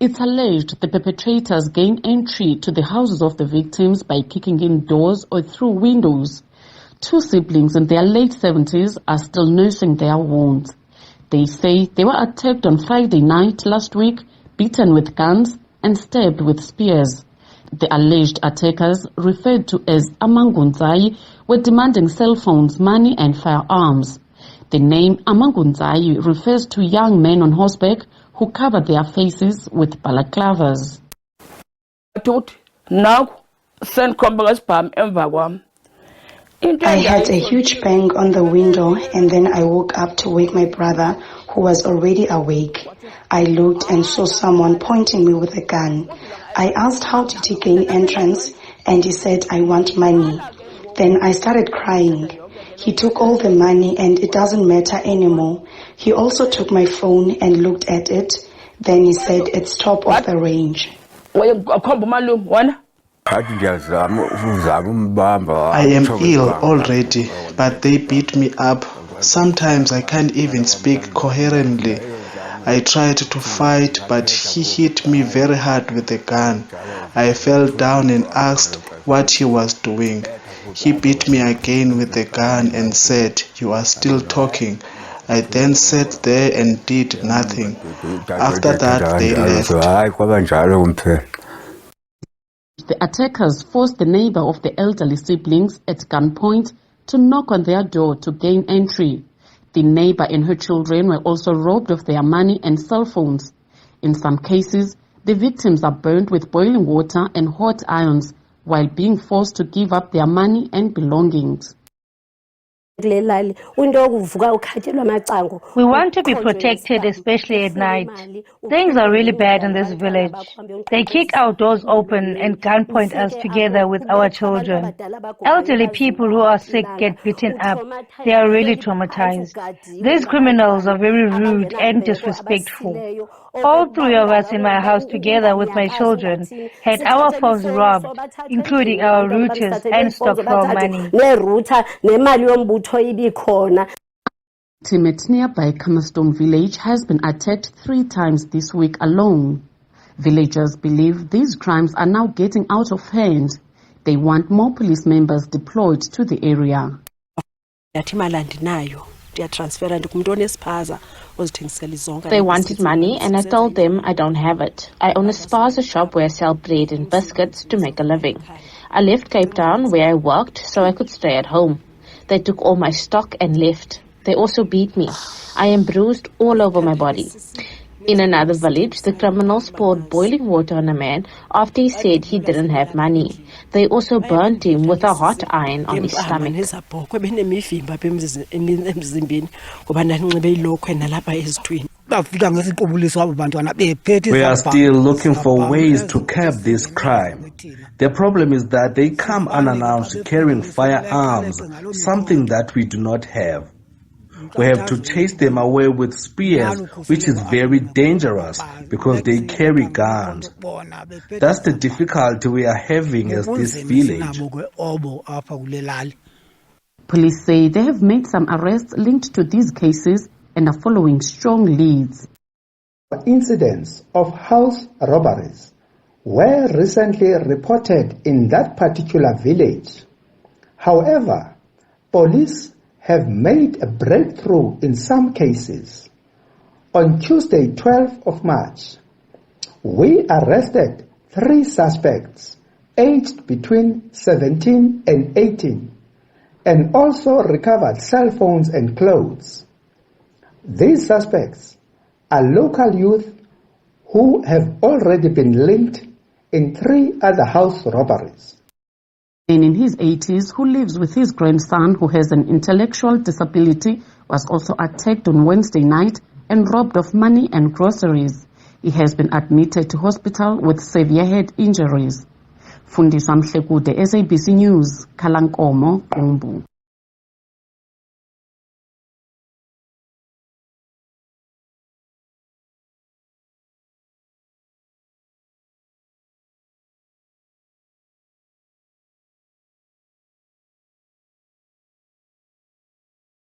It's alleged the perpetrators gained entry to the houses of the victims by kicking in doors or through windows. Two siblings in their late 70s are still nursing their wounds. They say they were attacked on Friday night last week, beaten with guns and stabbed with spears. The alleged attackers, referred to as Amangunzai, were demanding cell phones, money and firearms. The name Amangunzai refers to young men on horseback who covered their faces with balaclavas. I had a huge bang on the window and then I woke up to wake my brother, who was already awake. I looked and saw someone pointing me with a gun. I asked how did he gain entrance and he said, I want money. Then I started crying. He took all the money and it doesn't matter anymore. He also took my phone and looked at it. Then he said it's top of the range. I am ill already, but they beat me up. Sometimes I can't even speak coherently. I tried to fight, but he hit me very hard with a gun. I fell down and asked what he was doing. He beat me again with a gun and said, "You are still talking." I then sat there and did nothing. After that, they left. The attackers forced the neighbor of the elderly siblings at gunpoint to knock on their door to gain entry. The neighbor and her children were also robbed of their money and cell phones. In some cases, the victims are burned with boiling water and hot irons while being forced to give up their money and belongings. We want to be protected, especially at night. Things are really bad in this village. They kick our doors open and gunpoint us together with our children. Elderly people who are sick get beaten up. They are really traumatized. These criminals are very rude and disrespectful. All three of us in my house together with my children had our phones robbed, including our routers and stock for our money. Timid nearby Kamastone village has been attacked 3 times this week alone. Villagers believe these crimes are now getting out of hand. They want more police members deployed to the area. They wanted money and I told them I don't have it. I own a spaza shop where I sell bread and biscuits to make a living. I left Cape Town where I worked so I could stay at home. They took all my stock and left. They also beat me. I am bruised all over my body. In another village, the criminals poured boiling water on a man after he said he didn't have money. They also burnt him with a hot iron on his stomach. We are still looking for ways to curb this crime. The problem is that they come unannounced carrying firearms, something that we do not have. We have to chase them away with spears, which is very dangerous because they carry guns. That's the difficulty we are having as this village. Police say they have made some arrests linked to these cases and are following strong leads. Incidents of house robberies were recently reported in that particular village. However, police have made a breakthrough in some cases. On Tuesday, 12th of March, we arrested 3 suspects aged between 17 and 18 and also recovered cell phones and clothes. These suspects are local youth who have already been linked in 3 other house robberies. In his 80s, who lives with his grandson who has an intellectual disability, was also attacked on Wednesday night and robbed of money and groceries. He has been admitted to hospital with severe head injuries. Fundisa Mhlekude, SABC News, Khalankomo, Qumbu.